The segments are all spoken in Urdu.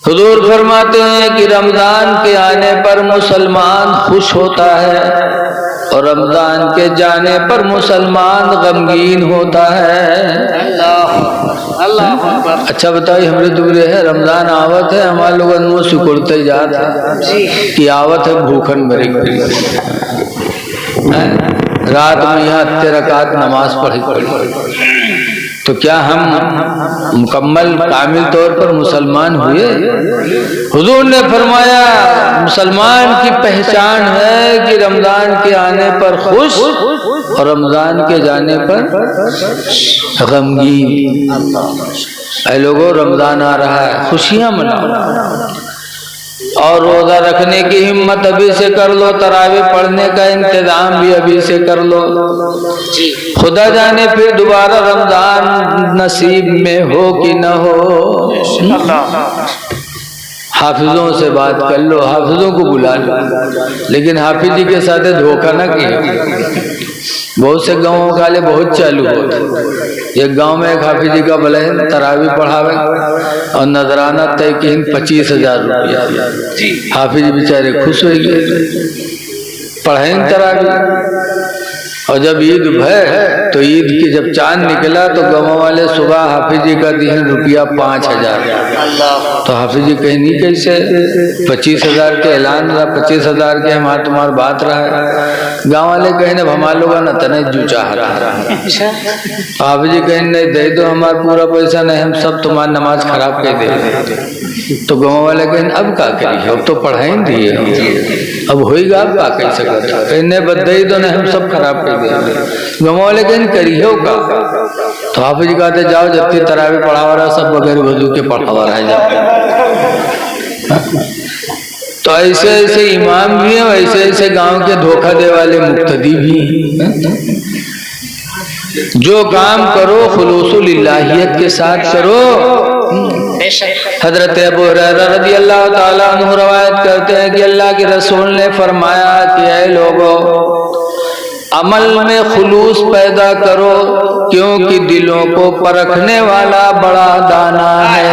حضور فرماتے ہیں کہ رمضان کے آنے پر مسلمان خوش ہوتا ہے اور رمضان کے جانے پر مسلمان غمگین ہوتا ہے۔ اچھا بتائیے ہمارے دبرے ہے رمضان آوت ہے ہمارے لوگ انمو سکڑتے جاتا کہ آوت ہے بھوکن مرے رات میں یہاں 13 رکعت نماز پڑھی تو کیا ہم مکمل کامل طور پر مسلمان ہوئے؟ حضور نے فرمایا مسلمان کی پہچان ہے کہ رمضان کے آنے پر خوش اور رمضان کے جانے پر غمگین۔ اے لوگوں رمضان آ رہا ہے خوشیاں مناؤ اور روزہ رکھنے کی ہمت ابھی سے کر لو، تراویح پڑھنے کا انتظام بھی ابھی سے کر لو، خدا جانے پھر دوبارہ رمضان نصیب میں ہو کہ نہ ہو۔ حافظوں سے بات کر لو، حافظوں کو بلا لو، لیکن حافظ جی کے ساتھ دھوکہ نہ کیا۔ بہت سے گاؤں والے بہت چالو ہوتے، ایک گاؤں میں ایک حافظ جی کا بلند تراویح پڑھاوے اور نذرانہ طے کی 25,000 روپیہ۔ حافظ بیچارے خوش ہوئی گئے، پڑھیں تراویح اور جب عید ہے تو عید کی جب چاند نکلا تو گاؤں والے صبح حافظ جی کا دین روپیہ 5,000۔ تو حافظ جی کہیں نہیں کیسے 25,000 کے اعلان رہا، 25,000 کے ہمارا تمہار بات رہا ہے۔ گاؤں والے کہیں نے ہمارا لوگا نہ تنے جو چاہ رہا ہے، حافظ جی کہیں نہیں دے دو ہمارا پورا پیسہ نہیں ہم سب تمہاری نماز خراب کر دے۔ تو گاؤں والے کہیں اب کا کری اب تو پڑھائیں دیے اب ہوئی گا اب کا کہہ سکتا کہنے بدئی تو نہیں ہم سب خراب کر دیں۔ گاؤں والے کہیں کری ہو کا تو حافظ جی کہتے جاؤ جب تک تراویح پڑھاوا رہا سب بغیر وضو کے پڑھاوا رہ جاتے۔ تو ایسے ایسے امام بھی ہیں، ایسے ایسے گاؤں کے دھوکہ دے والے مقتدی بھی ہیں۔ جو کام کرو خلوص للہیت کے ساتھ کرو۔ حضرت ابو ہریرہ رضی اللہ تعالیٰ عنہ روایت کرتے ہیں کہ اللہ کے رسول نے فرمایا کہ اے لوگو عمل میں خلوص پیدا کرو کیونکہ دلوں کو پرکھنے والا بڑا دانا ہے۔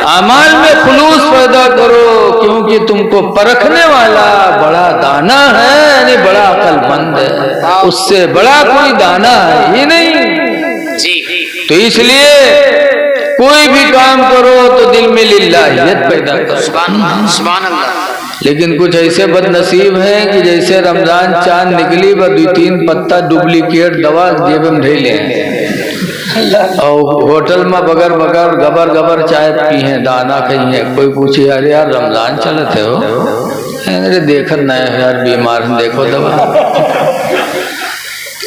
عمل میں خلوص پیدا کرو کیونکہ تم کو پرکھنے والا بڑا دانا ہے، یعنی بڑا عقل مند ہے، اس سے بڑا کوئی دانا ہے ہی نہیں۔ تو اس لیے کوئی بھی کام کرو تو دل میں للہیت پیدا کرو۔ سبحان اللہ۔ لیکن کچھ ایسے بد نصیب ہیں کہ جیسے رمضان چاند نکلی وہ 2-3 پتا ڈپلیکیٹ دوا جیب میں ڈھے لے اور ہوٹل میں بغیر گبر گبر چائے پی ہیں دانا کہیں ہے۔ کوئی پوچھے یار یار رمضان چلتے ہو ارے دیکھت نئے ہو یار بیمار ہیں دیکھو دوا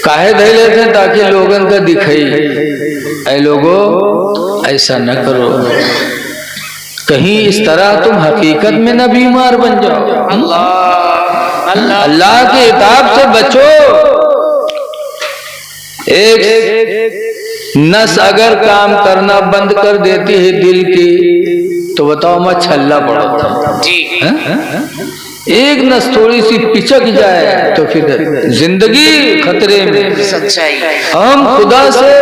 کاہے دے لیتے ہیں تاکہ لوگن کا دکھائی۔ اے لوگو ایسا نہ کرو، کہیں اس طرح تم حقیقت میں نہ بیمار بن جاؤ۔ اللہ کے عتاب سے بچو۔ ایک نس اگر کام کرنا بند کر دیتی ہے دل کی تو بتاؤ میں چھلا پڑا ایک نس تھوڑی سی پچک جائے تو پھر زندگی خطرے میں۔ ہم خدا سے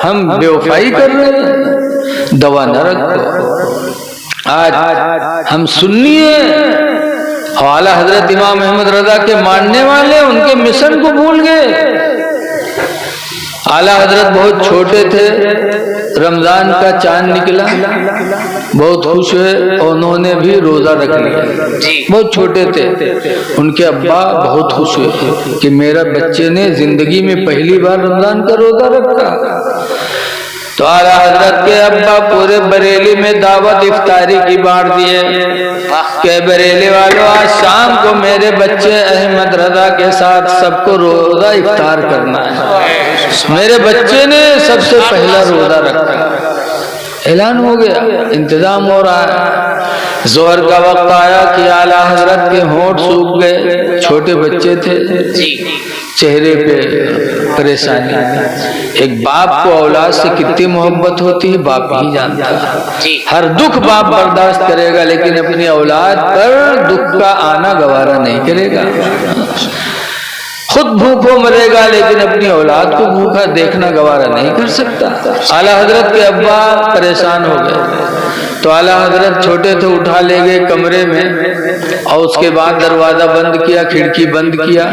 ہم بے وفائی کر رہے ہیں، دوا نہ رکھو۔ آج ہم سنی ہیں اعلیٰ حضرت امام احمد رضا کے ماننے والے ان کے مشن کو بھول گئے۔ اعلیٰ حضرت بہت چھوٹے تھے، رمضان کا چاند نکلا بہت خوش ہوئے اور انہوں نے بھی روزہ رکھ لیا۔ بہت چھوٹے تھے، ان کے ابا بہت خوش ہوئے کہ میرا بچے نے زندگی میں پہلی بار رمضان کا روزہ رکھا۔ تو اعلیٰ حضرت کے ابا پورے بریلی میں دعوت افطاری کی بانٹ دیے کہ بریلی والوں آج شام کو میرے بچے احمد رضا کے ساتھ سب کو روزہ افطار کرنا ہے۔ میرے بچے نے سب سے پہلا روزہ رکھا۔ اعلان ہو گیا، انتظام ہو رہا ہے۔ ظہر کا وقت آیا کہ اعلیٰ حضرت کے ہونٹ سوکھ گئے، چھوٹے بچے تھے، چہرے پہ پریشانی۔ ایک باپ کو اولاد سے کتنی محبت ہوتی ہے باپ ہی جانتا ہے۔ ہر دکھ باپ برداشت کرے گا لیکن اپنی اولاد پر دکھ کا آنا گوارا نہیں کرے گا۔ خود بھوکو مرے گا لیکن اپنی اولاد کو بھوکا دیکھنا گوارا نہیں کر سکتا۔ اعلیٰ حضرت کے ابا پریشان ہو گئے تو اعلیٰ حضرت چھوٹے تھے اٹھا لے گئے کمرے میں اور اس کے بعد دروازہ بند کیا، کھڑکی بند کیا،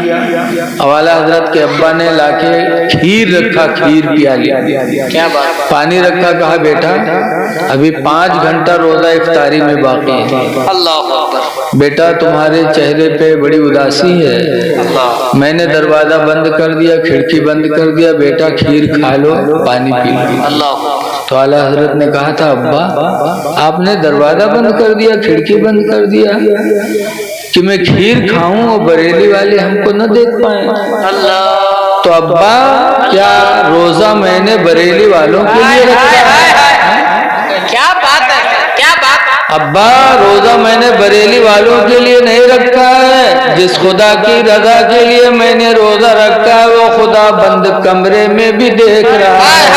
اور اعلیٰ حضرت کے ابا نے لا کے کھیر رکھا، کھیر پیالی، پانی رکھا، کہا بیٹا ابھی 5 گھنٹہ روزہ افطاری میں باقی ہے، بیٹا تمہارے چہرے پہ بڑی اداسی ہے، میں نے دروازہ بند کر دیا، کھڑکی بند کر دیا، بیٹا کھیر کھا لو، پانی پی لو۔ تو اعلیٰ حضرت نے کہا تھا ابا آپ نے دروازہ بند کر دیا، کھڑکی بند کر دیا کہ میں کھیر کھاؤں اور بریلی والے ہم کو نہ دیکھ پائیں۔ تو ابا کیا روزہ میں نے بریلی والوں کے لیے رکھا ہے؟ کیا بات ہے، کیا بات ہے ابا روزہ میں نے بریلی والوں کے لیے نہیں رکھا ہے، جس خدا کی رضا کے لیے میں نے روزہ رکھا ہے وہ خدا بند کمرے میں بھی دیکھ رہا ہے۔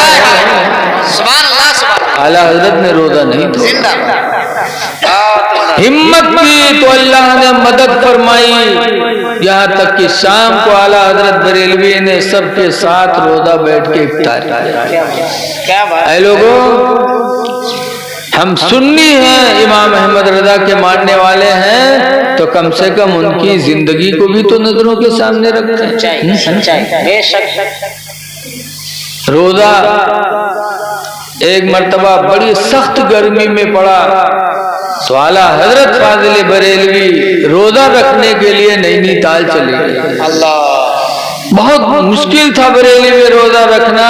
سبحان اللہ، سبحان اللہ۔ اعلیٰ حضرت نے روزہ نہیں توڑا، ہمت کی تو اللہ نے مدد فرمائی، یہاں تک کہ شام کو اعلیٰ حضرت بریلوی نے سب کے ساتھ روزہ بیٹھ کے افطار کیا۔ اے لوگوں ہم سنی ہیں، امام احمد رضا کے ماننے والے ہیں تو کم سے کم ان کی زندگی کو بھی تو نظروں کے سامنے رکھتے ہیں۔ سچائی بے شک۔ روزہ ایک مرتبہ بڑی سخت گرمی میں پڑا تو اعلیٰ حضرت فاضل بریلوی روزہ رکھنے کے لیے نینی تال چلے گئے۔ بہت مشکل تھا بریلی میں روزہ رکھنا،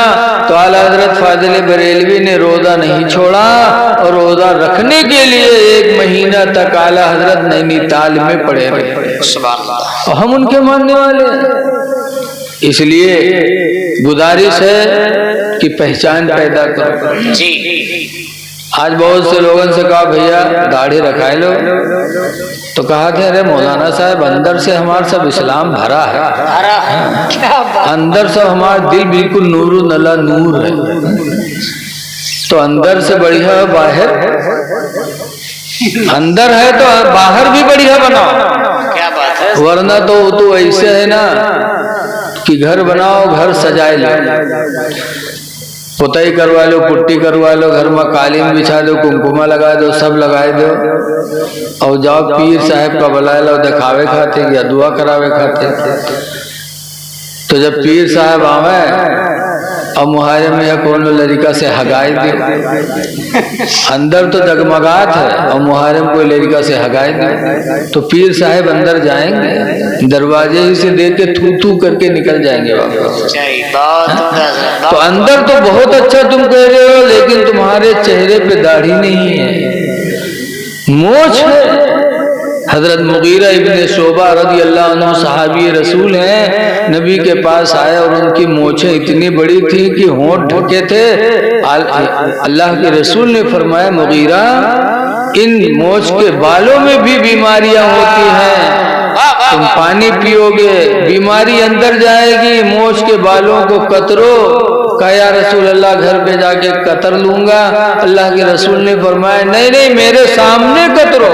تو اعلیٰ حضرت فاضل بریلوی نے روزہ نہیں چھوڑا اور روزہ رکھنے کے لیے 1 مہینہ تک اعلیٰ حضرت نینی تال میں پڑے رہے۔ اور ہم ان کے ماننے والے ہیں، اس لیے گزارش ہے کہ پہچان پیدا کرو۔ آج بہت سے لوگوں سے کہا بھیا داڑھی رکھائے لو، تو کہا تھا ارے مولانا صاحب اندر سے ہمارا سب اسلام بھرا ہے، اندر سے ہمارا دل بالکل نور نلا نور ہے، تو اندر سے بڑھیا باہر، اندر ہے تو باہر بھی بڑھیا بناؤ، ورنہ تو ایسے ہے نا کہ گھر بناؤ گھر سجائے لو، پتائی کروا لو، پٹی کروا لو، گھر میں قالین بچھا دو، کنکما لگا دو، سب لگائے دو، اور جاؤ پیر صاحب کا بلائے لو، دکھاوے کھاتے یا دعا کراوے کھاتے۔ تو جب پیر صاحب آوے اور محرم میں یا کون لڑکا سے ہگائے دے، اندر تو جگمگات ہے اور محرم کوئی لڑکا سے ہگائے دے، تو پیر صاحب اندر جائیں گے دروازے ہی سے دیکھ کے تھو تھو کر کے نکل جائیں گے واپس۔ تو اندر تو بہت اچھا تم کہہ رہے ہو لیکن تمہارے چہرے پہ داڑھی نہیں ہے، مونچھ ہے۔ حضرت مغیرہ ابن شعبہ رضی اللہ عنہ صحابی رسول ہیں، نبی کے پاس آئے اور ان کی مونچھیں اتنی بڑی تھی کہ ہونٹ ڈھکے تھے۔ اللہ کے رسول نے فرمایا مغیرہ ان مونچھ کے بالوں میں بھی بیماریاں ہوتی ہیں، تم پانی پیو گے بیماری اندر جائے گی، مونچھ کے بالوں کو کترو۔ کہا یا رسول اللہ گھر پہ جا کے کتر لوں گا، اللہ کے رسول نے فرمایا نہیں نہیں میرے سامنے کترو۔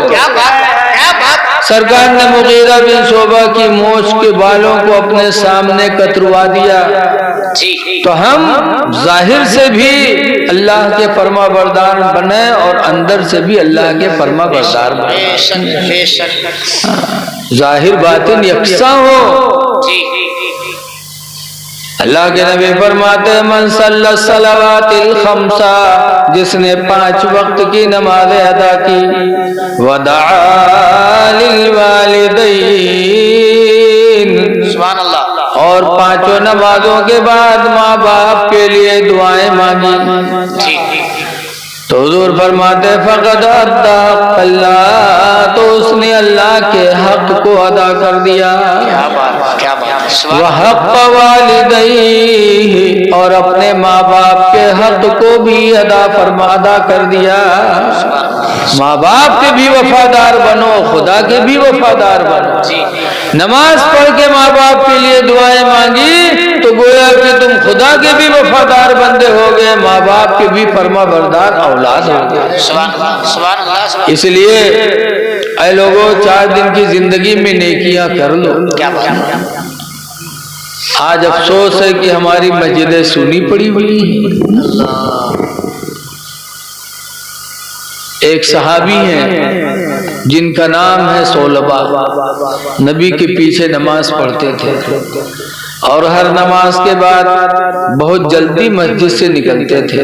سرکار نے مغیرہ بن شعبہ کی مونچھ کے بالوں کو اپنے سامنے کتروا دیا۔ تو ہم ظاہر سے بھی اللہ کے فرما بردار بنے اور اندر سے بھی اللہ کے فرما بردار بنے، ظاہر باطن یکساں ہو۔ اللہ کے نبی فرماتے ہیں من صلی الصلوات الخمسہ، جس نے 5 وقت کی نمازیں ادا کی، ودعا للوالدین، سبحان اللہ، اور 5 نمازوں کے بعد ماں باپ کے لیے دعائیں مانگی، تو حضور فرماتے فقد ادا حق اللہ، تو اس نے اللہ کے حق کو ادا کر دیا، وحق والدیہ، اور اپنے ماں باپ کے حق کو بھی ادا کر دیا۔ ماں باپ کے بھی وفادار بنو، خدا کے بھی وفادار بنو۔ نماز پڑھ کے ماں باپ کے لیے دعائیں مانگی تو گویا کہ تم خدا کے بھی وفادار بندے ہو گئے، ماں باپ کے بھی فرما بردار اولاد ہو گئے۔ اس لیے اے لوگوں 4 دن کی زندگی میں نیکیاں کر لو، آج افسوس ہے کہ ہماری مسجدیں سونی پڑی ہوئی ہیں۔ ایک صحابی ہیں جن کا نام ہے صولبہ، نبی کے پیچھے نماز پڑھتے تھے اور ہر نماز کے بعد بہت جلدی مسجد سے نکلتے تھے،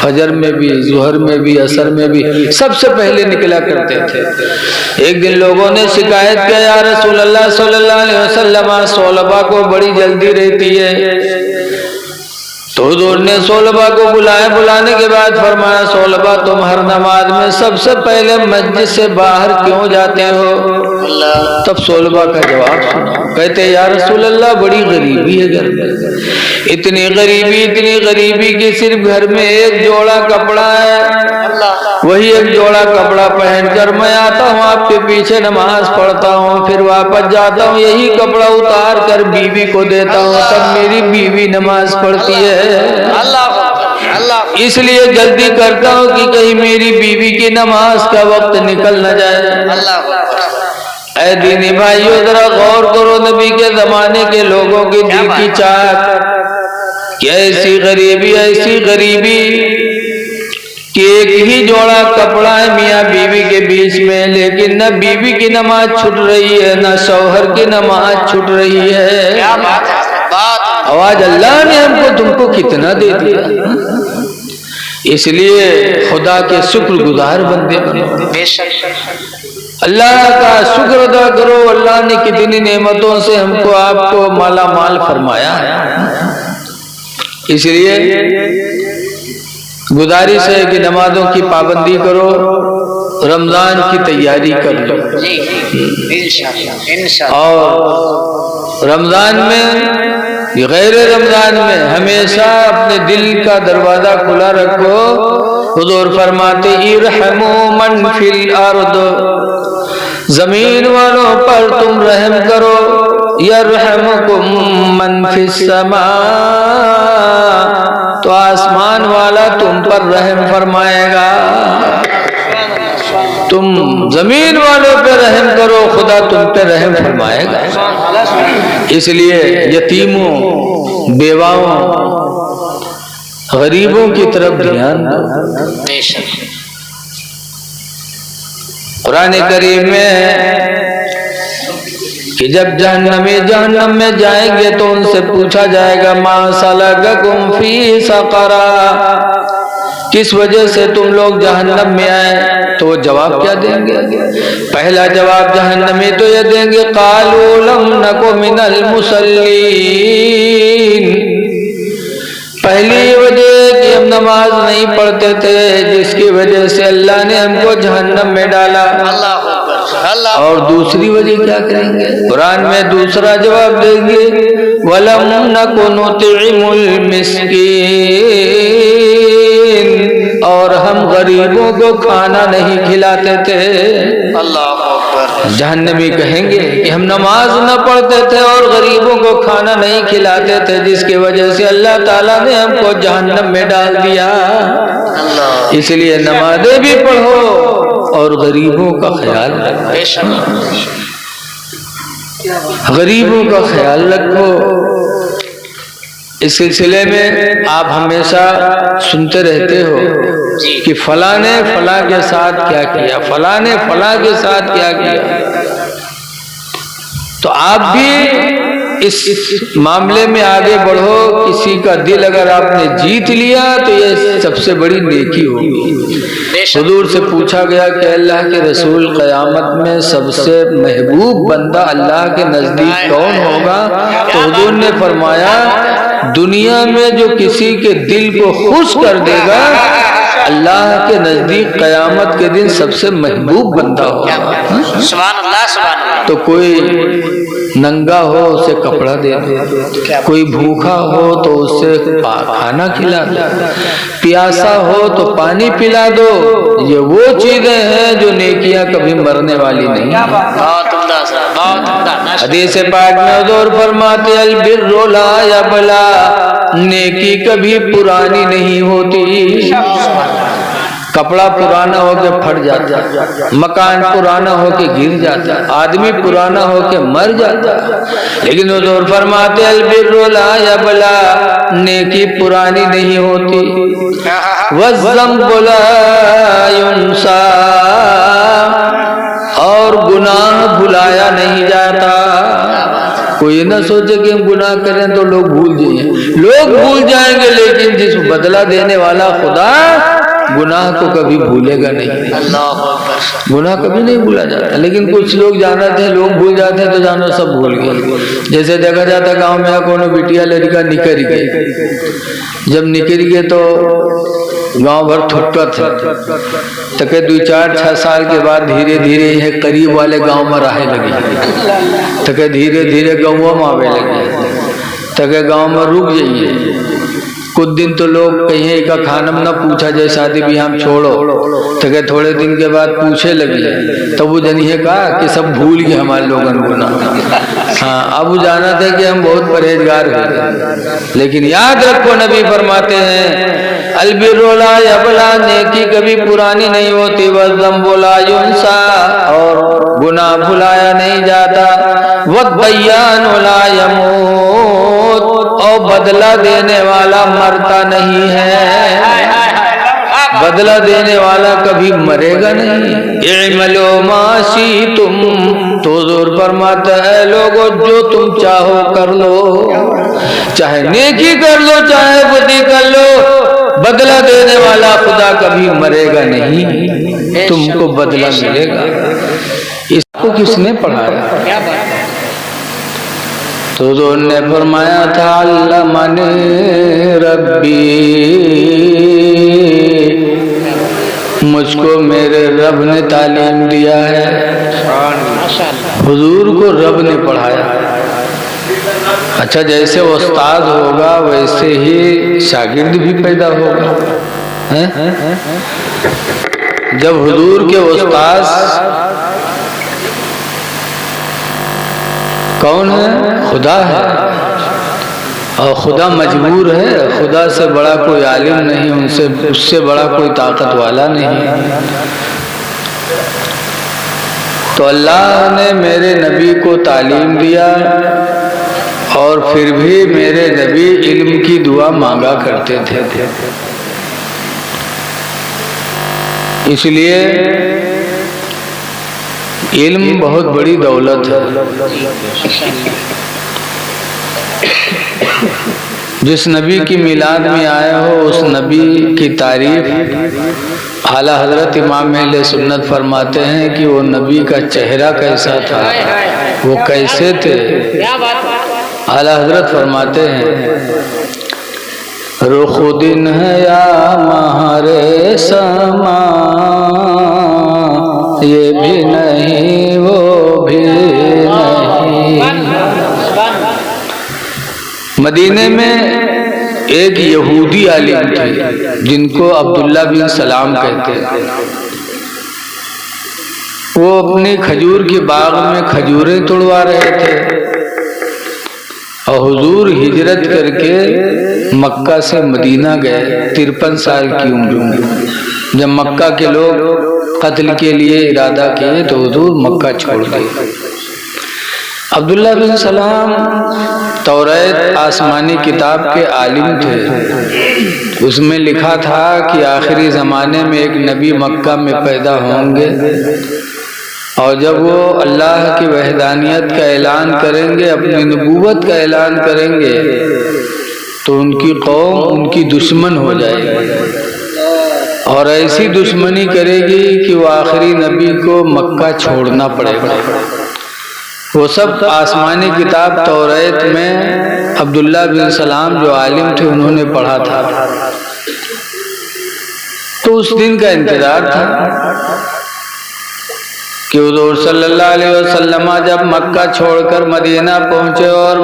فجر میں بھی، ظہر میں بھی، عصر میں بھی، سب سے پہلے نکلا کرتے تھے۔ ایک دن لوگوں نے شکایت کیا، یا رسول اللہ صلی اللہ علیہ وسلم، صولبہ کو بڑی جلدی رہتی ہے۔ تو حضور نے صولبہ کو بلایا، بلانے کے بعد فرمایا، صولبہ تم ہر نماز میں سب سے پہلے مسجد سے باہر کیوں جاتے ہو؟ تب صولبہ کا جواب سنا، کہتے یا رسول اللہ بڑی غریبی ہے گھر میں، اتنی غریبی کہ صرف گھر میں ایک جوڑا کپڑا ہے، وہی ایک جوڑا کپڑا پہن کر میں آتا ہوں، آپ کے پیچھے نماز پڑھتا ہوں، پھر واپس جاتا ہوں، یہی کپڑا اتار کر بیوی کو دیتا ہوں، تب میری بیوی نماز پڑھتی ہے۔ اس لیے جلدی کرتا ہوں کہ کہیں میری بیوی کی نماز کا وقت نکل نہ جائے۔ اے دینی بھائیو، ذرا غور کرو نبی کے زمانے کے لوگوں کی دل کی چاہت کہ ایسی غریبی کہ ایک ہی جوڑا کپڑا ہے میاں بیوی کے بیچ میں، لیکن نہ بیوی کی نماز چھوٹ رہی ہے، نہ شوہر کی نماز چھوٹ رہی ہے۔ آواز اللہ نے ہم کو تم کو کتنا دے دیا، اس لیے خدا کے شکر گزار بندے بنو، اللہ کا شکر ادا کرو، اللہ نے کتنی نعمتوں سے ہم کو آپ کو مالا مال فرمایا ہے۔ اس لیے گزارش ہے کہ نمازوں کی پابندی کرو، رمضان کی تیاری کر لو، اور رمضان میں غیر رمضان میں ہمیشہ اپنے دل کا دروازہ کھلا رکھو۔ حضور فرماتے ارحموا من فی الارض، زمین والوں پر تم رحم کرو، یرحمکم من فی السماء، تو آسمان والا تم پر رحم فرمائے گا۔ تم زمین والوں پہ رحم کرو، خدا تم پہ رحم فرمائے گا۔ اس لیے یتیموں، بیواؤں، غریبوں کی طرف دھیان دو۔ قرآن کریم میں کہ جب جہنم میں جائیں گے تو ان سے پوچھا جائے گا ما سلککم فی سقر، کس وجہ سے تم لوگ جہنم میں آئے؟ تو وہ جواب کیا دیں گے؟ پہلا جواب جہنمی تو یہ دیں گے قالوا لم نک من المصلین، پہلی وجہ کہ ہم نماز نہیں پڑھتے تھے، جس کی وجہ سے اللہ نے ہم کو جہنم میں ڈالا۔ اور دوسری وجہ کیا کریں گے؟ قرآن میں دوسرا جواب دیں گے وَلَمْ نَكُ نُطْعِمُ الْمِسْكِينَ، اور ہم غریبوں کو کھانا نہیں کھلاتے تھے۔ اللہ اکبر۔ جہنمی کہیں گے کہ ہم نماز نہ پڑھتے تھے اور غریبوں کو کھانا نہیں کھلاتے تھے، جس کی وجہ سے اللہ تعالیٰ نے ہم کو جہنم میں ڈال دیا۔ اس لیے نمازیں بھی پڑھو اور غریبوں کا خیال رکھو، غریبوں کا خیال رکھو۔ اس سلسلے میں آپ ہمیشہ سنتے رہتے ہو کہ فلاں نے فلاں کے ساتھ کیا کیا، فلاں نے فلاں کے ساتھ کیا کیا، تو آپ بھی اس معاملے میں آگے بڑھو۔ کسی کا دل اگر آپ نے جیت لیا تو یہ سب سے بڑی نیکی ہوگی۔ حضور سے پوچھا گیا کہ اللہ کے رسول قیامت میں سب سے محبوب بندہ اللہ کے نزدیک کون ہوگا؟ تو حضور نے فرمایا دنیا میں جو کسی کے دل کو خوش کر دے گا اللہ کے نزدیک قیامت کے دن سب سے محبوب بندہ ہوگا۔ سبحان اللہ سبحان اللہ۔ تو کوئی ننگا ہو اسے کپڑا دے دو، کوئی بھوکا ہو تو اسے کھانا کھلا دو، پیاسا ہو تو پانی پلا دو۔ یہ وہ چیزیں ہیں جو نیکیاں کبھی مرنے والی نہیں۔ حدیث پاک میں حضور فرماتے البر لا یبلا، نیکی کبھی پرانی نہیں ہوتی۔ کپڑا پرانا ہو کے پھٹ جاتا ہے، مکان پرانا ہو کے گر جاتا ہے، آدمی پرانا ہو کے مر جاتا ہے، لیکن حضور فرماتے البر لا یبلا، نیکی پرانی نہیں ہوتی، والذنب لا ینسا، اور گناہ بھلایا نہیں جاتا۔ کوئی نہ سوچے کہ ہم گناہ کریں تو لوگ بھول جائیں، لوگ بھول جائیں گے، لیکن جس بدلہ دینے والا خدا گناہ کو کبھی بھولے گا نہیں، گناہ کبھی نہیں بھولا جاتا۔ لیکن کچھ لوگ جانتے ہیں، لوگ بھول جاتے ہیں تو جانو سب بھول گئے۔ جیسے دیکھا جاتا ہے گاؤں میں کونو بٹیا لڑکا نکل گئے، جب نکل گئے تو گاؤں بھر تھکت ہے، تکے 2-4-6 سال کے بعد دھیرے دھیرے یہ قریب والے گاؤں میں رہے لگی، تکے دھیرے دھیرے گاؤں میں آوے لگی، تکے گاؤں میں رک جائیے۔ کچھ دن تو لوگ کہیں کا کھانا نہ پوچھا جائے شادی بھی ہم چھوڑو، تکے تھوڑے دن کے بعد پوچھے لگی، تب وہ جنہی کہا کہ سب بھول گئے ہمارے لوگن کو نا۔ ہاں اب وہ جانا تھا کہ ہم بہت پرہیزگار ہیں، لیکن یاد رکھو نبی فرماتے ہیں البر لا یبلا، نیکی کبھی پرانی نہیں ہوتی، والذنب لا ینسا، اور گناہ بھلایا نہیں جاتا، والدیان لا یموت، اور بدلہ دینے والا مرتا نہیں ہے، بدلہ دینے والا کبھی مرے گا نہیں۔ اعملوا ما شئتم، تو حضور فرماتا ہے لوگو جو تم چاہو کر لو، چاہے نیکی کر لو چاہے بدی کر لو، بدلہ دینے والا خدا کبھی مرے گا نہیں، تم کو بدلہ ملے گا۔ اس کو کس نے پڑھایا؟ تو حضور نے فرمایا تھا علمنی ربی، مجھ کو میرے رب نے تعلیم دیا ہے، حضور کو رب نے پڑھایا۔ اچھا جیسے استاد ہوگا ویسے ہی شاگرد بھی پیدا ہوگا۔ جب حضور کے استاد کون ہے؟ خدا ہے، اور خدا مجبور ہے، خدا سے بڑا کوئی عالم نہیں، اس سے بڑا کوئی طاقت والا نہیں۔ تو اللہ نے میرے نبی کو تعلیم دیا، اور پھر بھی میرے نبی علم کی دعا مانگا کرتے تھے۔ اس لیے علم بہت بڑی دولت ہے۔ جس نبی کی میلاد میں آئے ہو اس نبی کی تعریف اعلیٰ حضرت امام اہل سنت فرماتے ہیں کہ وہ نبی کا چہرہ کیسا تھا، وہ کیسے تھے۔ اعلیٰ حضرت فرماتے ہیں رخ دن ہے یا مہارے سما، یہ بھی نہیں وہ بھی نہیں۔ مدینے میں ایک یہودی عالم تھے جن کو عبداللہ بن سلام کہتے ہیں۔ وہ اپنی کھجور کے باغ میں کھجوریں توڑوا رہے تھے، اور حضور ہجرت کر کے مکہ سے مدینہ گئے 53 سال کی عمر میں۔ جب مکہ کے لوگ قتل کے لیے ارادہ کیے تو حضور مکہ چھوڑ گئے۔ عبداللہ بن سلام توریت آسمانی کتاب کے عالم تھے، اس میں لکھا تھا کہ آخری زمانے میں ایک نبی مکہ میں پیدا ہوں گے، اور جب وہ اللہ کی وحدانیت کا اعلان کریں گے، اپنی نبوت کا اعلان کریں گے، تو ان کی قوم ان کی دشمن ہو جائے گی، اور ایسی دشمنی کرے گی کہ وہ آخری نبی کو مکہ چھوڑنا پڑے گا۔ وہ سب آسمانی کتاب توریت میں عبداللہ بن سلام جو عالم تھے انہوں نے پڑھا تھا۔ تو اس دن کا انتظار تھا کہ حضور صلی اللہ علیہ وسلم جب مکہ چھوڑ کر مدینہ پہنچے، اور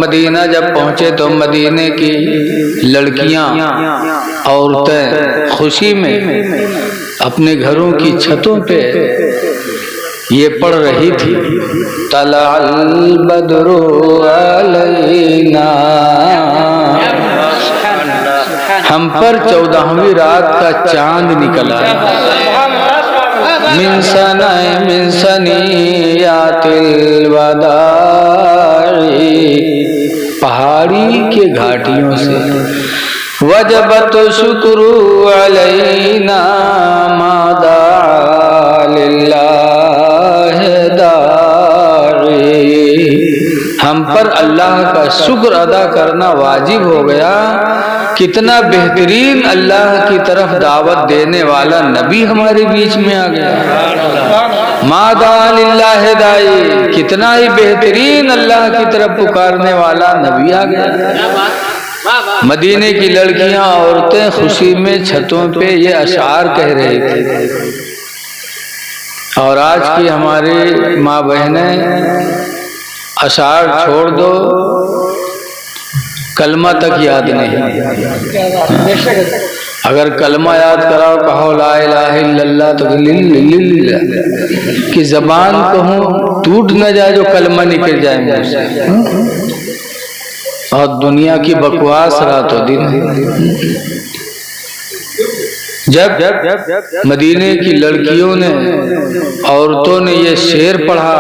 مدینہ جب پہنچے تو مدینے کی لڑکیاں عورتیں خوشی میں اپنے گھروں کی چھتوں پہ یہ پڑھ رہی تھی طلع البدر علینا، ہم پر 14ویں رات کا چاند نکلا من سنیات الوداع، پہاڑی کے گھاٹیوں سے وجبت شکر علینا ما دعا للہ داعی، ہم پر اللہ کا شکر ادا کرنا واجب ہو گیا۔ کتنا بہترین اللہ کی طرف دعوت دینے والا نبی ہمارے بیچ میں آ گیا۔ ما دعا للہ داعی، کتنا ہی بہترین اللہ کی طرف پکارنے والا نبی آ گیا۔ مدینے کی لڑکیاں عورتیں خوشی میں چھتوں پہ یہ اشعار کہہ رہی تھی، اور آج کی ہماری ماں بہنیں اشعار چھوڑ دو، کلمہ تک یاد نہیں۔ اگر کلمہ یاد کراؤ کہو لا الہ الا اللہ تو کہ زبان کہوں ٹوٹ نہ جائے جو کلمہ نکل جائے مجھ سے، اور دنیا کی بکواس رات و دن۔ جب مدینے کی لڑکیوں نے عورتوں نے یہ شعر پڑھا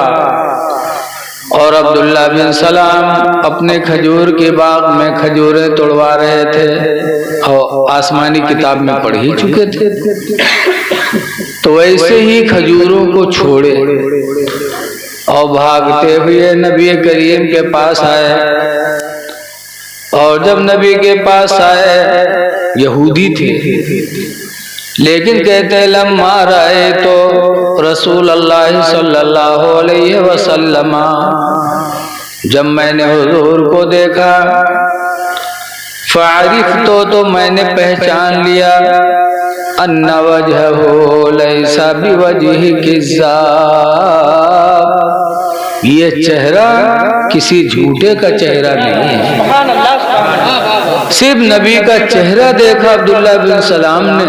اور عبداللہ بن سلام اپنے کھجور کے باغ میں کھجوریں توڑوا رہے تھے اور آسمانی کتاب میں پڑھ ہی چکے تھے، تو ویسے ہی کھجوروں کو چھوڑے اور بھاگتے ہوئے نبی کریم کے پاس آئے، اور جب نبی کے پاس آئے یہودی تھے، لیکن کہتے لما رائے تو رسول اللہ صلی اللہ علیہ وسلم، جب میں نے حضور کو دیکھا، فعرفت تو میں نے پہچان لیا، ان وجہہ لیس بوجہ کذاب، یہ چہرہ کسی جھوٹے کا چہرہ نہیں ہے۔ صرف نبی کا چہرہ دیکھا عبداللہ بن سلام نے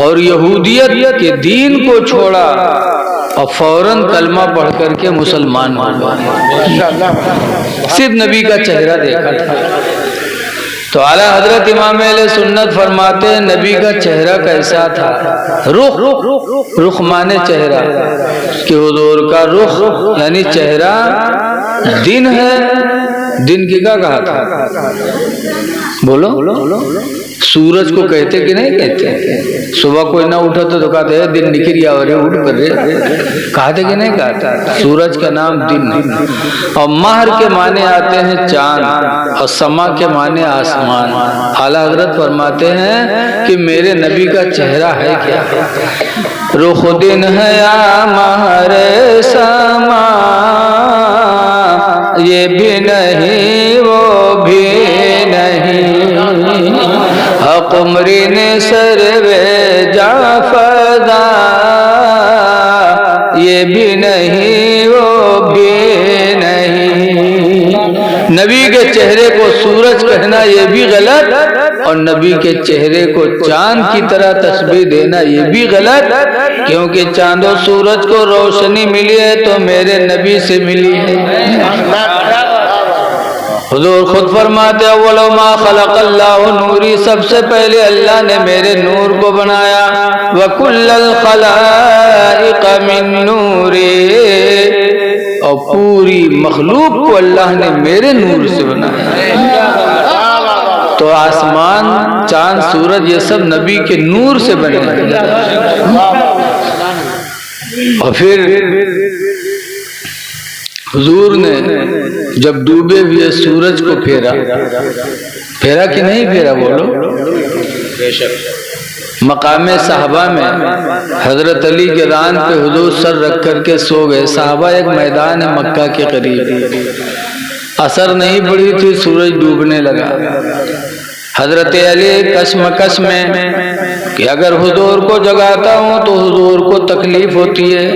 اور یہودیت کے دین کو چھوڑا اور فوراً کلمہ پڑھ کر کے مسلمان ہو گئے، صرف نبی کا چہرہ دیکھا تھا۔ تو اعلیٰ حضرت امام اہل سنت فرماتے ہیں نبی کا چہرہ کیسا تھا؟ رخ مانے چہرہ، کہ حضور کا رخ یعنی چہرہ دن ہے، دن کی کیا کہا تھا؟ بولو، سورج کو کہتے کہ نہیں کہتے؟ صبح کوئی نہ اٹھا تو کہتے ہیں دن نکل گیا اور اٹھ کر کہتے کہ نہیں کہتے؟ سورج کا نام دن ہے، اور مہر کے معنی آتے ہیں چاند، اور سما کے معنی آسمان۔ اعلیٰ حضرت فرماتے ہیں کہ میرے نبی کا چہرہ ہے کیا؟ رخ دن ہے یا مہر سما، یہ بھی نہیں وہ بھی نہیں، حق عمرین سروے جاں فضا، یہ بھی نہیں وہ بھی نہیں۔ نبی کے چہرے کو سورج کہنا یہ بھی غلط، اور نبی کے چہرے کو چاند کی طرح تشبیہ دینا یہ بھی غلط، کیونکہ چاند و سورج کو روشنی ملی ہے تو میرے نبی سے ملی ہے۔ حضور خود فرماتے اول ما خلق اللہ نوری، سب سے پہلے اللہ نے میرے نور کو بنایا، وکل الخلائق من نوری، اور پوری مخلوق کو اللہ نے میرے نور سے بنایا۔ تو آسمان، چاند، سورج یہ سب نبی کے نور سے بنے۔ اور پھر حضور نے جب ڈوبے ہوئے سورج کو پھیرا کہ نہیں پھیرا؟ بولو۔ مقام صحابہ میں حضرت علی کے ران پہ حضور سر رکھ کر کے سو گئے۔ صحابہ ایک میدان ہے مکہ کے قریب، اثر نہیں پڑی تھی، سورج ڈوبنے لگا۔ حضرت علی کشمکش میں کہ اگر حضور کو جگاتا ہوں تو حضور کو تکلیف ہوتی ہے،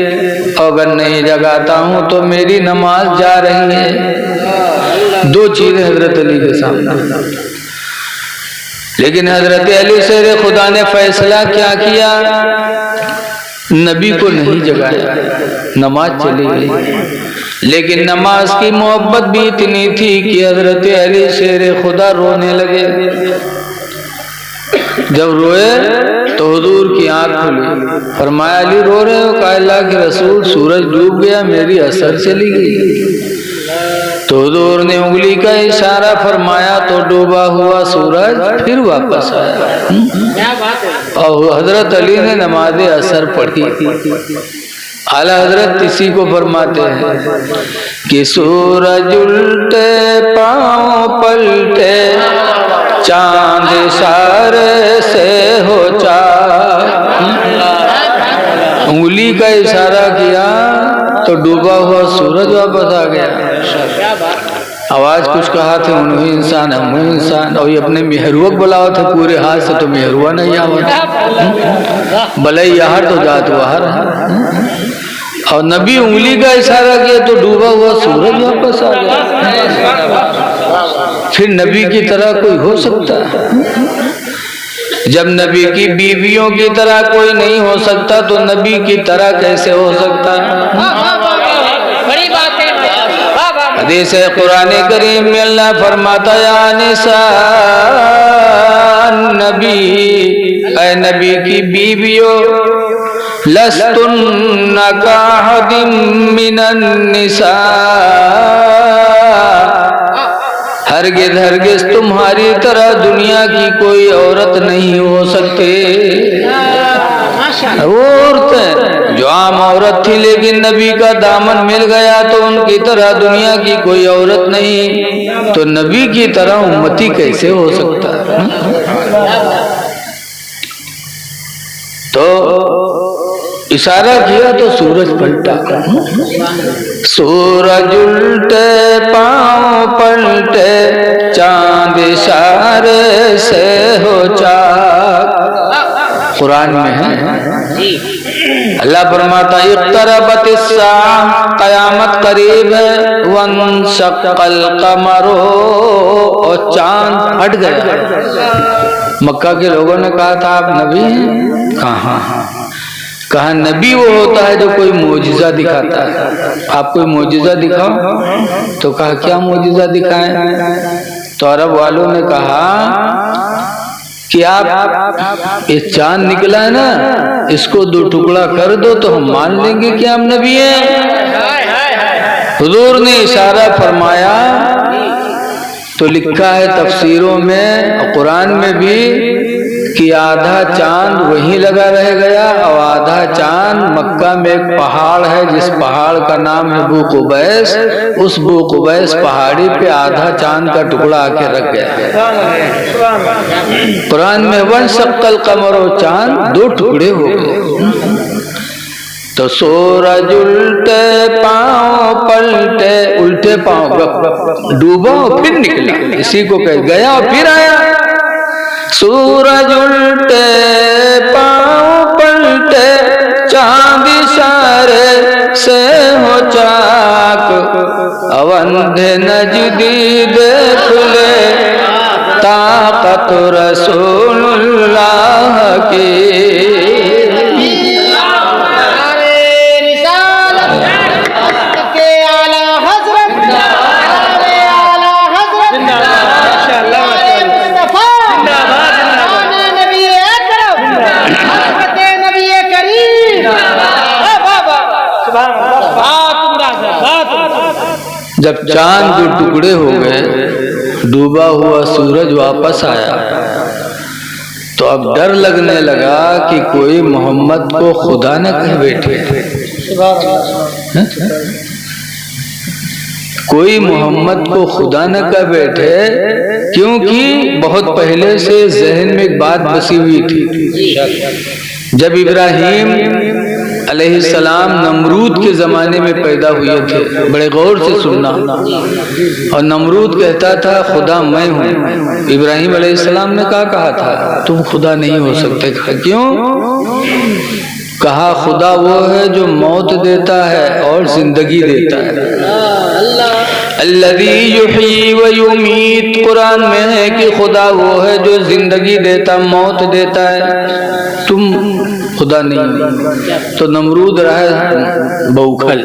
اور اگر نہیں جگاتا ہوں تو میری نماز جا رہی ہے۔ دو چیزیں حضرت علی کے سامنے، لیکن حضرت علی شیر خدا نے فیصلہ کیا کیا؟ نبی کو نہیں جگایا، نماز چلی گئی۔ لیکن نماز کی محبت بھی اتنی تھی کہ حضرت علی شیر خدا رونے لگے۔ جب روئے تو حضور کی آنکھ کھلی، فرمایا علی رو رہے ہو؟ کہا اللہ کے رسول سورج ڈوب گیا، میری اثر چلی گئی۔ تو حضور نے انگلی کا اشارہ فرمایا تو ڈوبا ہوا سورج پھر واپس آیا، اور حضرت علی نے نماز اثر پڑھی۔ اعلی حضرت اسی کو فرماتے ہیں کہ سورج الٹے پاؤں پلٹے، چاند اشارے سے ہو چاک۔ انگلی کا اشارہ کیا تو ڈوبا ہوا سورج واپس آ گیا۔ آواز کچھ کہا تھے انہوں انسان ہم انسان، اور یہ اپنے مہروک بلاؤ تھے پورے ہاتھ سے تو مہروا نہیں آوا، بلئی یہاں تو جات وہاں، اور نبی انگلی کا اشارہ کیا تو ڈوبا ہوا سورج واپس آ گیا۔ پھر نبی کی طرح کوئی ہو سکتا ہے؟ جب نبی کی بیویوں کی طرح کوئی نہیں ہو سکتا تو نبی کی طرح کیسے ہو سکتا ہے؟ حدیث قرآن کریم میں اللہ فرماتا یا نساء نبی، اے نبی کی بیویوں، لستن کاحد من النساء، ہرگز ہرگز تمہاری طرح دنیا کی کوئی عورت نہیں ہو سکتے۔ وہ عورتیں جو عام عورت تھی لیکن نبی کا دامن مل گیا تو ان کی طرح دنیا کی کوئی عورت نہیں، تو نبی کی طرح امتی کیسے ہو سکتا ہے؟ تو اشارہ کیا تو سورج پلٹا، سورج الٹے پاؤں پلٹے، چاند اشارے سے ہو چاک۔ قرآن میں ہے، اللہ فرماتا اقتربت الساعہ، قیامت قریب ہے، وانشق القمر، اور چاند ہٹ گیا۔ مکہ کے لوگوں نے کہا تھا آپ نبی ہیں؟ کہاں؟ کہا نبی وہ ہوتا ہے جو کوئی معجزہ دکھاتا ہے، آپ کوئی معجزہ دکھاؤ۔ تو کہا کیا معجزہ دکھائیں؟ تو عرب والوں نے کہا کہ آپ یہ چاند نکلا ہے نا، اس کو دو ٹکڑا کر دو تو ہم مان لیں گے کہ آپ نبی ہیں۔ حضور نے اشارہ فرمایا تو لکھا ہے تفسیروں میں اور قرآن میں بھی کہ آدھا چاند وہیں لگا رہ گیا، اور آدھا چاند مکہ میں ایک پہاڑ ہے جس پہاڑ کا نام ہے بو قبیس، اس بو قبیس پہاڑی پہ آدھا چاند کا ٹکڑا آ کے رکھ گیا۔ قرآن میں وانشق القمر، چاند دو ٹکڑے ہو گئے۔ تو سورج الٹے پاؤں پلٹے، الٹے پاؤں ڈوبا اور پھر نکلا، اسی کو کہ گیا اور پھر آیا۔ سورج الٹے پاؤں پلٹے، چاند اشارے سے ہو چاک، اندھے نجدی دیکھ لے طاقت رسول اللہ کی۔ جب چاند دو ٹکڑے ہو گئے، ڈوبا ہوا سورج واپس آیا، تو اب ڈر لگنے لگا کہ کوئی محمد کو خدا نہ کہہ بیٹھے، کوئی محمد کو خدا نہ کہہ بیٹھے، کیونکہ بہت پہلے سے ذہن میں ایک بات بسی ہوئی تھی۔ جب ابراہیم علیہ السلام نمرود کے زمانے میں پیدا ہوئے تھے، بڑے غور سے سننا، اور نمرود کہتا تھا خدا میں ہوں۔ ابراہیم علیہ السلام نے کہا تھا تم خدا نہیں ہو سکتے۔ کیوں؟ کہا خدا وہ ہے جو موت دیتا ہے اور زندگی دیتا ہے، الذی یحیی و یمیت۔ قرآن میں ہے کہ خدا وہ ہے جو زندگی دیتا موت دیتا ہے، تم خدا نہیں۔ تو نمرود رہا بوکھل،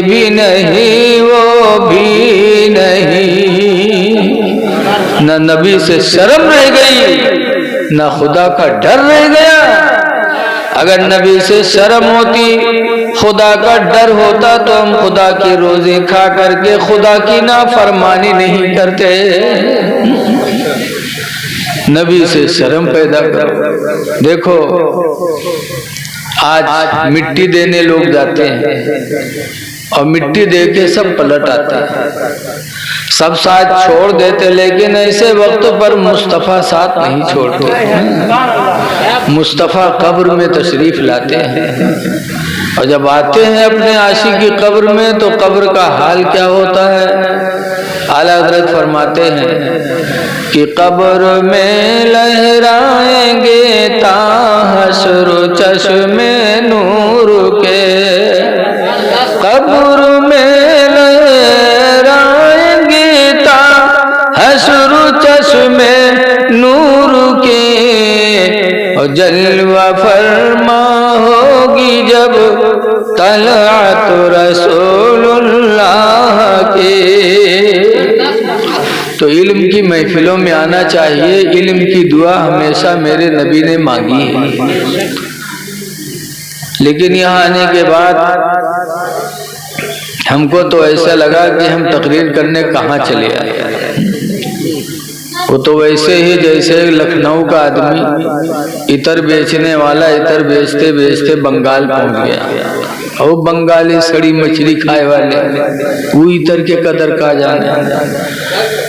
یہ بھی نہیں وہ بھی نہیں، نہ نبی سے شرم رہ گئی نہ خدا کا ڈر رہ گیا۔ اگر نبی سے شرم ہوتی، خدا کا ڈر ہوتا تو ہم خدا کی روزی کھا کر کے خدا کی نافرمانی نہیں کرتے۔ نبی سے شرم پیدا کرو۔ دیکھو آج مٹی دینے لوگ جاتے ہیں اور مٹی دے کے سب پلٹ آتے ہیں، سب ساتھ چھوڑ دیتے، لیکن ایسے وقت پر مصطفیٰ ساتھ نہیں چھوڑتے۔ مصطفیٰ قبر میں تشریف لاتے ہیں، اور جب آتے ہیں اپنے عاشق کی قبر میں تو قبر کا حال کیا ہوتا ہے؟ اعلیٰ حضرت فرماتے ہیں کہ قبر میں لہرائیں گے تا حشر چشم نور کے، قبر میں لہرائیں گے تا حشر چشم نور کے، اور جلوہ فرما ہوگی جب طلعت رسول اللہ کے۔ تو علم کی محفلوں میں آنا چاہیے، علم کی دعا ہمیشہ میرے نبی نے مانگی ہے، لیکن یہاں آنے کے بعد ہم کو تو ایسا لگا کہ ہم تقریر کرنے کہاں چلے آئے۔ وہ تو ویسے ہی جیسے لکھنؤ کا آدمی عطر بیچنے والا عطر بیچتے بیچتے بنگال پہنچ گیا، اور بنگالی سڑی مچھلی کھائے والے وہ عطر کے قدر کا جانے،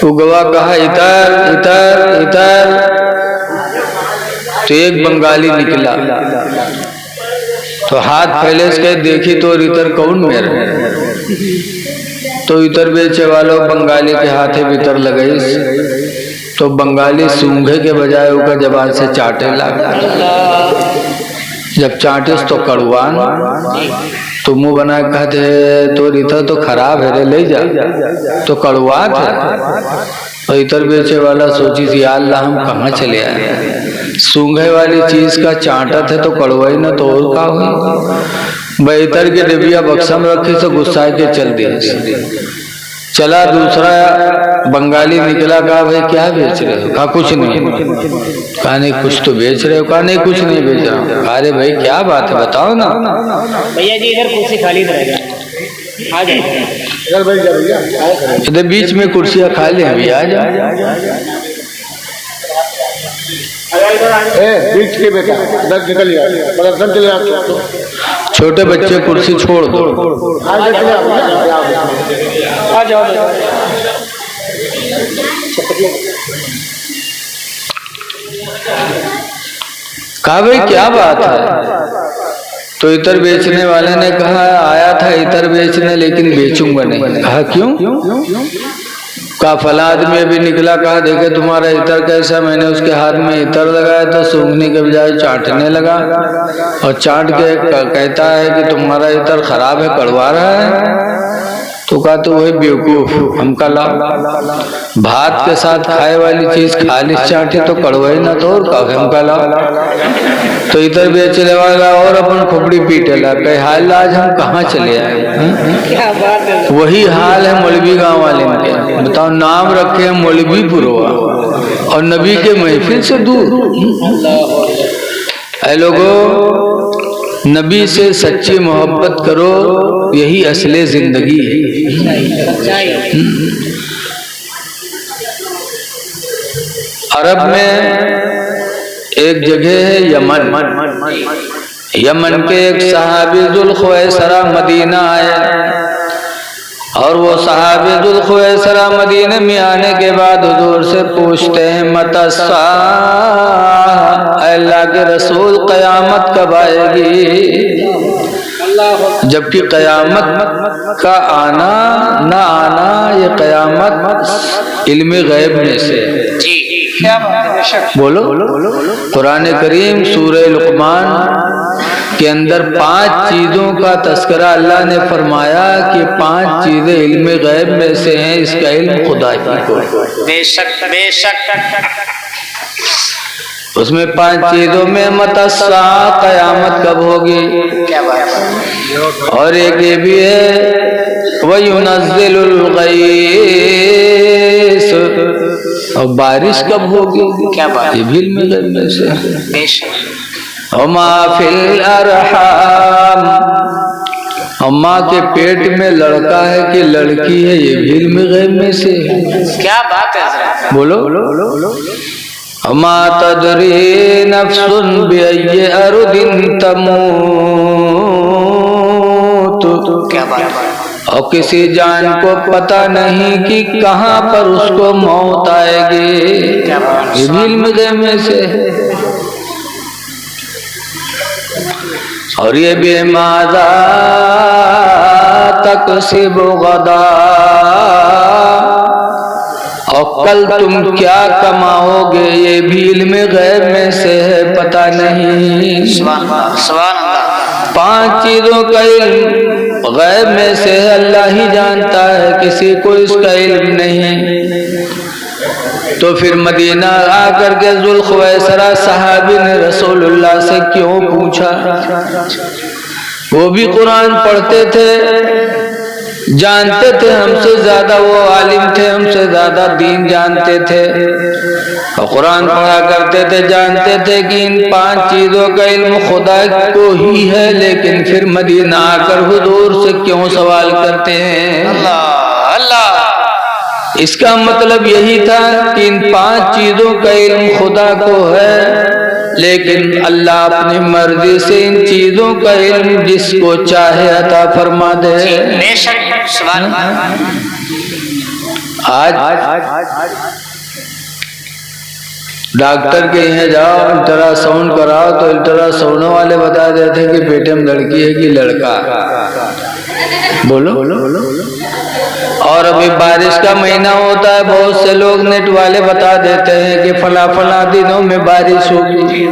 وہ گواہ کہا عطر عطر عطر، تو ایک بنگالی نکلا تو ہاتھ پھیلے کے دیکھی تو عطر کون میرا، تو عطر بیچے والوں بنگالی کے ہاتھے عطر لگئی، تو بنگالی سونگھے کے بجائے اوپر زبان سے چاٹے لگا، جب چاٹس تو کڑوان، تو منہ بنا کہتے تو عطر تو خراب ہے لے جا، تو کڑوات ہے۔ اور عطر بیچے والا سوچی تھی یا اللہ ہم کہاں چلے آئے، سونگھے والی چیز کا چاٹت ہے تو کڑوائی نہ تو اور کا ہوئی۔ بھائی عطر کے ڈبیا بکسم رکھی تو غصہ کے چل دیا، چلا دوسرا بنگالی نکلا، کہا بھائی کیا بیچ رہے ہو؟ کہا کچھ نہیں۔ کہا نہیں کچھ تو بیچ رہے ہو؟ کہا نہیں کچھ نہیں بیچ رہا ہوں۔ ارے بھائی کیا بات ہے بتاؤ نا۔ بھیا جی ادھر کرسی خالی رہے گا، آ جائیں ادھر بیچ میں کرسیاں خالی ہیں، آ جاؤ۔ چھوٹے بچے کرسی چھوڑ دو۔ کہا بھائی کیا بات ہے؟ تو عطر بیچنے والے نے کہا آیا تھا عطر بیچنے لیکن بیچوں گا نہیں۔ کہا کیوں؟ کہا فلاں آدمی ابھی نکلا، کہا دیکھے تمہارا عطر کیسا، میں نے اس کے ہاتھ میں عطر لگایا تو سونگھنے کے بجائے چاٹنے لگا، اور چاٹ کے کہتا ہے کہ تمہارا عطر خراب ہے، کڑوا رہا ہے۔ تو کہا تو وہی بیوقوف، ہم کا لا بھات کے ساتھ کھائے والی چیز خالص چاٹی تو کڑوائی نہ تو اور کا ہم کا لا۔ تو عطر بیچنے والا اور اپن کھپڑی پیٹے لا، کہ حال آج ہم کہاں چلے آئے۔ وہی حال ہے مولوی گاؤں والے کے، بتاؤ نام رکھے ہیں مولوی پوروا اور نبی کے محفل سے دور۔ اے لوگو نبی سے سچی محبت کرو، یہی اصل زندگی ہے۔ عرب میں ایک جگہ ہے یمن، یمن کے ایک صحابی ذوالخویسرہ مدینہ آئے، اور وہ صحابی ذوالخویسرہ مدینہ میں آنے کے بعد حضور سے پوچھتے ہیں متی الساعہ، اے اللہ کے رسول قیامت کب آئے گی؟ جبکہ قیامت کا آنا نہ آنا یہ قیامت علم غیب میں سے، بولو قرآن کریم سورہ لقمان کے اندر 5 چیزوں کا تذکرہ اللہ نے فرمایا کہ 5 چیزیں علم غیب میں سے ہیں، اس کا علم خدا کی کو۔ بے شک بے شک۔ اس میں 5 چیزوں میں متسا قیامت کب ہوگی، کیا بات ہے، اور ایک یہ بھی ہے وَيُنَزِّلُ الْغَيْثَ، اور بارش کب ہوگی، کیا بات، یہ بھی علم غیب میں سے ہے۔ بے شک، وَمَا فِي الْأَرْحَامِ، اور ماں کے پیٹ میں لڑکا ہے کہ لڑکی ہے، یہ بھی علم غیب میں سے ہے۔ کیا بات ہے حضرت، بولو وَمَا تَدْرِي نَفْسٌ بِأَيِّ أَرْضٍ تَمُوتُ، کیا بات ہے، اور کسی جان کو پتہ نہیں کہ کہاں پر اس کو موت آئے گی، یہ بھی علم غیب میں سے ہے۔ اور یہ بھی ماذا تکسب غدا، اور کل تم کیا کماؤ گے، یہ بھی علم غیب میں سے ہے، پتہ نہیں۔ سبحان اللہ، سبحان اللہ، 5 چیزوں کا علم غیب میں سے ہے، اللہ ہی جانتا ہے، کسی کو اس کا علم نہیں۔ تو پھر مدینہ آ کر کے ذوالخویسرہ صحابی نے رسول اللہ سے کیوں پوچھا؟ وہ بھی قرآن پڑھتے تھے، جانتے تھے، ہم سے زیادہ وہ عالم تھے، ہم سے زیادہ دین جانتے تھے، اور قرآن پڑھا کرتے تھے، جانتے تھے کہ ان 5 چیزوں کا علم خدا کو ہی ہے، لیکن پھر مدینہ آ کر حضور سے کیوں سوال کرتے ہیں؟ اللہ اللہ، اس کا مطلب یہی تھا کہ ان 5 چیزوں کا علم خدا کو ہے، لیکن اللہ اپنی مرضی سے ان چیزوں کا علم جس کو چاہے عطا فرما دے۔ بے شک، سبحان اللہ، آج ڈاکٹر کے یہاں جاؤ، الٹرا ساؤنڈ کراؤ تو الٹرا ساؤنڈ والے بتا دیتے ہیں کہ پیٹے میں لڑکی ہے کہ لڑکا، بولو۔ اور ابھی بارش کا مہینہ ہوتا ہے، بہت سے لوگ نیٹ والے بتا دیتے ہیں کہ فلاں فلاں دنوں میں بارش ہوگی،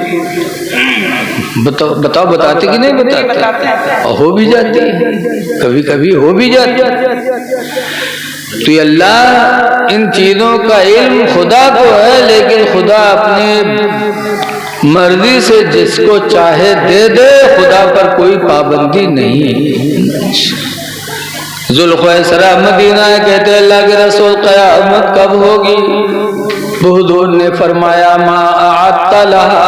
بتاؤ بتاتے کہ نہیں بتاتے؟ اور ہو بھی جاتی ہے، کبھی کبھی ہو بھی جاتی ہے۔ تو یہ اللہ ان چیزوں کا علم خدا کو ہے، لیکن خدا اپنے مرضی سے جس کو چاہے دے دے، خدا پر کوئی پابندی نہیں۔ ذوالخویسرہ مدینہ کہتے اللہ کے رسول قیامت کب ہوگی؟ حضور نے فرمایا ما اعدت لها،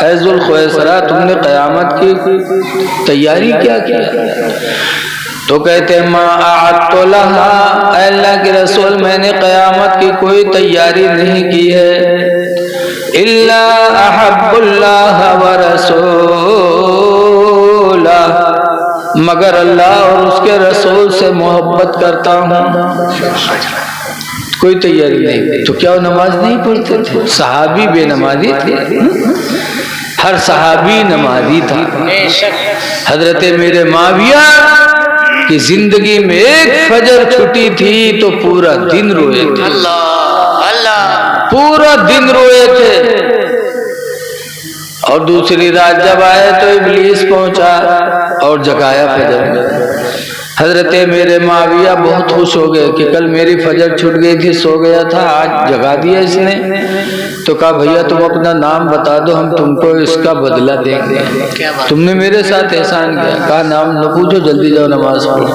اے ذوالخویسرہ تم نے قیامت کی تیاری کیا کیا؟ تو کہتے ہیں ما اعدت لها، اے اللہ کے رسول میں نے قیامت کی کوئی تیاری نہیں کی ہے، الا احب اللہ ورسولہ، مگر اللہ اور اس کے رسول سے محبت کرتا ہوں۔ کوئی تیاری نہیں، تو کیا وہ نماز نہیں پڑھتے تھے؟ صحابی بے نمازی تھے؟ ہر صحابی نمازی تھا۔ حضرت میرے معاویہ کی زندگی میں ایک فجر چھٹی تھی تو پورا دن روئے تھے، اللہ اللہ، پورا دن روئے تھے۔ اور دوسری رات جب آئے تو ابلیس پہنچا اور جگایا فجر میں۔ حضرت میرے معاویہ بہت خوش ہو گئے کہ کل میری فجر چھٹ گئی تھی، سو گیا تھا، آج جگا دیا اس نے۔ تو کہا بھیا تم اپنا نام بتا دو، ہم تم کو اس کا بدلہ دیں گے، تم نے میرے ساتھ احسان کیا۔ کہا نام نہ پوچھو، جلدی جاؤ نماز پڑھو۔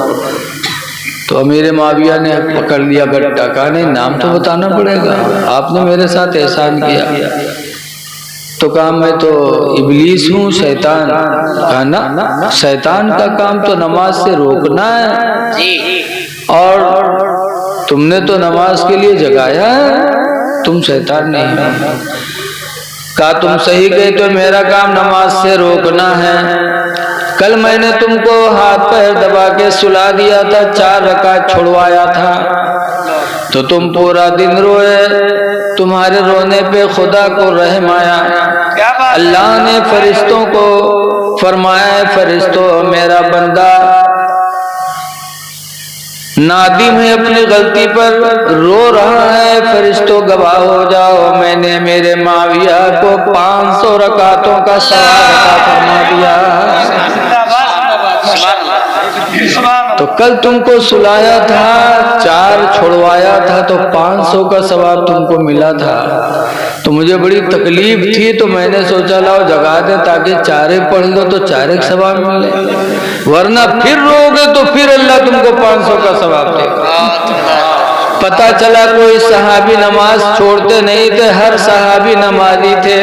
تو امیر معاویہ نے پکڑ لیا گٹا، کہا نہیں نام تو بتانا پڑے گا، آپ نے میرے ساتھ احسان کیا۔ تو کہا میں تو ابلیس ہوں، شیطان۔ کہا نا، شیطان کا کام تو نماز سے روکنا ہے، اور تم نے تو نماز کے لیے جگایا ہے، تم شیطان نہیں ہو۔ کہا تم صحیح کہتے تو میرا کام نماز سے روکنا ہے۔ کل میں نے تم کو ہاتھ پیر دبا کے سلا دیا تھا، 4 رکعت چھڑوایا تھا، تو تم پورا دن روئے، تمہارے رونے پہ خدا کو رحم آیا۔ اللہ نے فرشتوں کو فرمایا فرشتوں میرا بندہ نادم ہے، اپنی غلطی پر رو رہا ہے، فرشتوں گواہ ہو جاؤ میں نے میرے معاویہ کو 500 رکعتوں کا ثواب عطا فرما دیا۔ تو کل تم کو سلایا تھا، 4 چھڑوایا تھا تو 500 کا ثواب تم کو ملا تھا، تو مجھے بڑی تکلیف تھی تو میں نے سوچا لاؤ جگا دیں تاکہ 4 پڑھ لو تو 4 ثواب ملے، ورنہ پھر رو گے تو پھر اللہ تم کو 500 کا ثواب دے گا۔ پتہ چلا کوئی صحابی نماز چھوڑتے نہیں تھے، ہر صحابی نمازی تھے،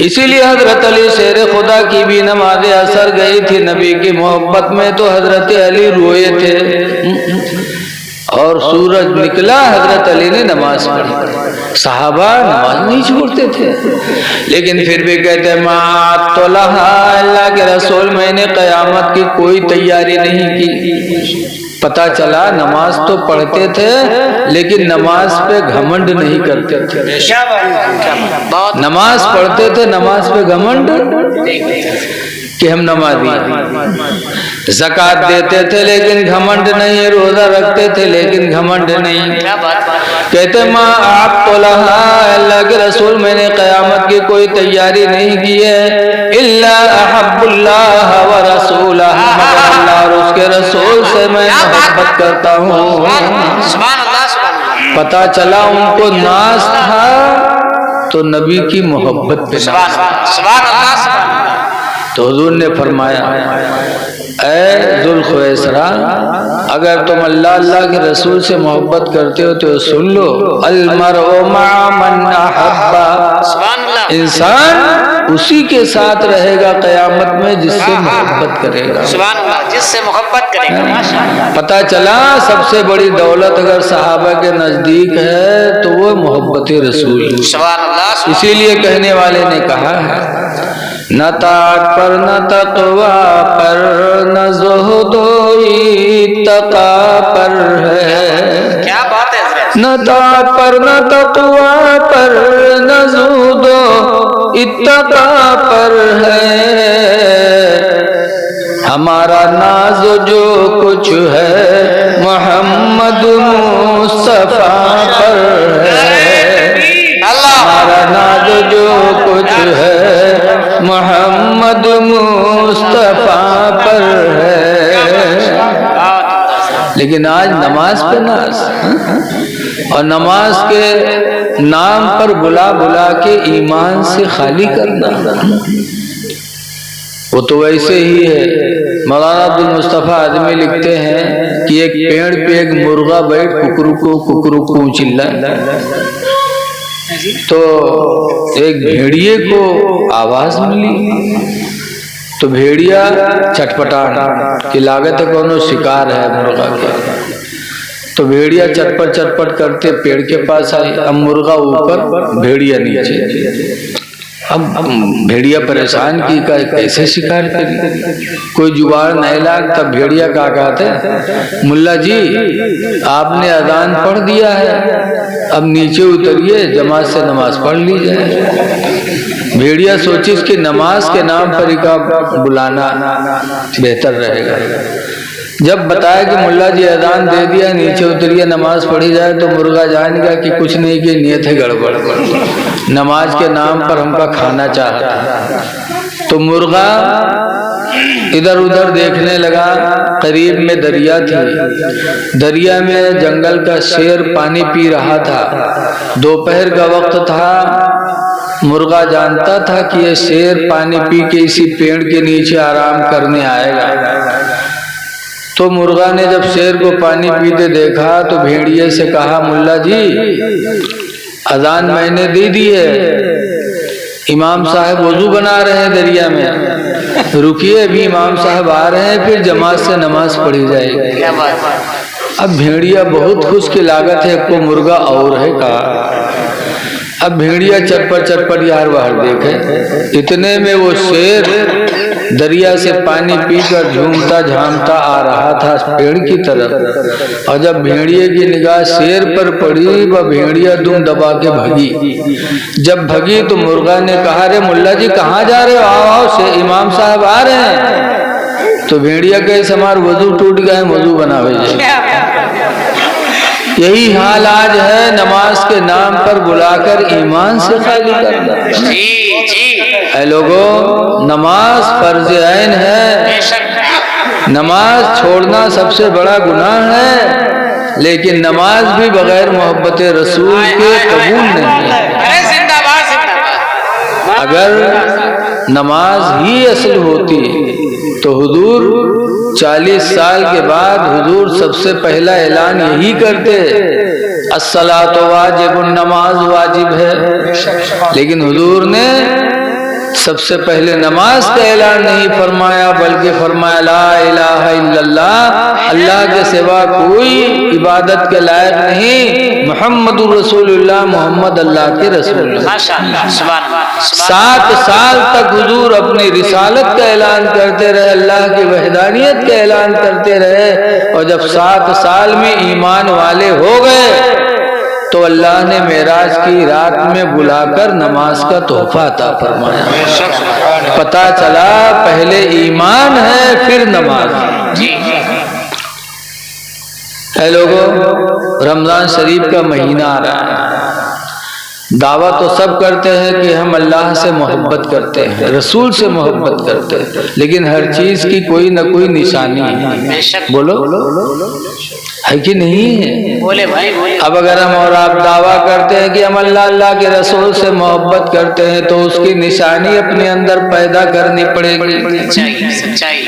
اسی لیے حضرت علی شیر خدا کی بھی نماز اثر گئی تھی نبی کی محبت میں، تو حضرت علی روئے تھے اور سورج نکلا حضرت علی نے نماز پڑھی۔ صحابہ نماز نہیں چھوڑتے تھے، لیکن پھر بھی کہتے ہیں ما طلحہ، اللہ کے رسول میں نے قیامت کی کوئی تیاری نہیں کی۔ پتہ چلا نماز تو پڑھتے تھے لیکن نماز پہ گھمنڈ نہیں کرتے تھے۔ نماز پڑھتے تھے، نماز پہ گھمنڈ کہ ہم نمازی ہیں، زکوٰۃ دیتے تھے لیکن گھمنڈ نہیں، روزہ رکھتے تھے لیکن گھمنڈ نہیں۔ کہتے ماں آپ طلحہ، اللہ کے رسول میں نے قیامت کی کوئی تیاری نہیں کی ہے، الا احب اللہ و رسولہ، مگر اللہ اور اس کے رسول سے میں محبت کرتا ہوں۔ پتہ چلا ان کو ناز تھا تو نبی کی محبت پہ ناز تھا۔ تو حضور نے فرمایا اے ذوالخویسرا، اگر تم اللہ کے رسول سے محبت کرتے ہو تو سن لو، المرء مع من احب، انسان اسی کے ساتھ رہے گا قیامت میں جس سے محبت کرے گا، جس سے محبت کرے گا۔ پتہ چلا سب سے بڑی دولت اگر صحابہ کے نزدیک ہے تو وہ محبت رسول، اسی لیے کہنے والے نے کہا ہے نہ طاعت پر نہ تقوی پر نہ زہد و اتقا پر ہے، کیا بات ہے حضرت، نہ طاعت پر نہ تقوی پر نہ زہد و اتقا پر ہے، ہمارا ناز جو کچھ ہے محمد مصطفیٰ پر ہے، ہمارا ناز جو کچھ ہے محمد مصطفیٰ پر ہے۔ لیکن آج نماز پہ ناز، اور نماز کے نام پر بلا بلا کے ایمان سے خالی کرنا، وہ تو ویسے ہی ہے۔ مولانا عبدالمصطفیٰ اعظمی لکھتے ہیں کہ ایک پیڑ پہ ایک مرغا بیٹھ ککرکو چلائے، تو ایک بھیڑیے کو آواز ملی، تو بھیڑیا چٹپٹان کی لاگت ہے کونو شکار ہے مرغا کے، تو بھیڑیا چٹپٹ کرتے پیڑ کے پاس آئی، اب مرغا اوپر بھیڑیا نیچے، اب بھیڑیا پریشان کی کہ کیسے شکار کری، کوئی جگاڑ نہیں لاگ، تب بھیڑیا کہا کہتے ملا جی آپ نے اذان پڑھ دیا ہے، اب نیچے اتریے جماعت سے نماز پڑھ لی جائے۔ بھیڑیا سوچی اس کی نماز کے نام پر ہی کا بلانا بہتر رہے گا، جب بتایا کہ ملا جی اذان دے دیا نیچے اتریے نماز پڑھی جائے، تو مرغا جان گیا کہ کچھ نہیں کی نیت ہے گڑبڑ، نماز کے نام پر ہم کا کھانا چاہتا ہے۔ تو مرغا ادھر ادھر دیکھنے لگا، قریب میں دریا تھی، دریا میں جنگل کا شیر پانی پی رہا تھا، دوپہر کا وقت تھا، مرغا جانتا تھا کہ یہ شیر پانی پی کے اسی پیڑ کے نیچے آرام کرنے آئے گا، تو مرغا نے جب شیر کو پانی پیتے دیکھا تو بھیڑیے سے کہا ملا جی اذان میں نے دے دی ہے، امام صاحب وضو بنا رہے ہیں دریا میں، رکیے ابھی امام صاحب آ رہے ہیں پھر جماعت سے نماز پڑھی جائے گی۔ اب بھیڑیا بہت خوش کی لاگت ہے کو مرغا اور ہے کہا، اب بھیڑیا چٹپٹ یار باہر دیکھے، اتنے میں وہ شیر دریا سے پانی پی کر جھومتا جھامتا آ رہا تھا پیڑ کی طرف، اور جب بھیڑیے کی نگاہ شیر پر پڑی وہ بھیڑیا دم دبا کے بھگی، جب بھگی تو مرغا نے کہا رے ملا جی کہاں جا رہے ہو، آؤ سے امام صاحب آ رہے ہیں، تو بھیڑیا کہ ہمارا وضو ٹوٹ گئے وضو بنا ہوئے۔ یہی حال آج ہے، نماز کے نام پر بلا کر ایمان سے خالی کرنا۔ اے لوگوں نماز فرض عین ہے، نماز چھوڑنا سب سے بڑا گناہ ہے، لیکن نماز بھی بغیر محبت رسول کے قبول نہیں ہے۔ اگر نماز ہی اصل ہوتی تو حضور 40 سال کے بعد حضور سب سے پہلا اعلان یہی کرتے، الصلاۃ واجب، نماز واجب ہے۔ لیکن حضور نے سب سے پہلے نماز کا اعلان نہیں فرمایا، بلکہ فرمایا لا الہ الا اللہ، اللہ کے سوا کوئی عبادت کے لائق نہیں، محمد الرسول اللہ، محمد اللہ کے رسول اللہ۔ 7 سال تک حضور اپنی رسالت کا اعلان کرتے رہے، اللہ کی وحدانیت کا اعلان کرتے رہے، اور جب 7 سال میں ایمان والے ہو گئے تو اللہ نے معراج کی رات میں بلا کر نماز کا تحفہ عطا فرمایا۔ پتہ چلا پہلے ایمان ہے پھر نماز۔ اے لوگوں، رمضان شریف کا مہینہ آ رہا ہے، دعویٰ تو سب کرتے ہیں کہ ہم اللہ سے محبت کرتے ہیں، رسول سے محبت کرتے ہیں، لیکن ہر چیز کی کوئی نہ کوئی نشانی ہے۔ بولو ہے کہ نہیں ہے؟ بولے بھائی۔ اب اگر ہم اور آپ دعویٰ کرتے ہیں کہ ہم اللہ کے رسول سے محبت کرتے ہیں تو اس کی نشانی اپنے اندر پیدا کرنی پڑے گی۔ سچائی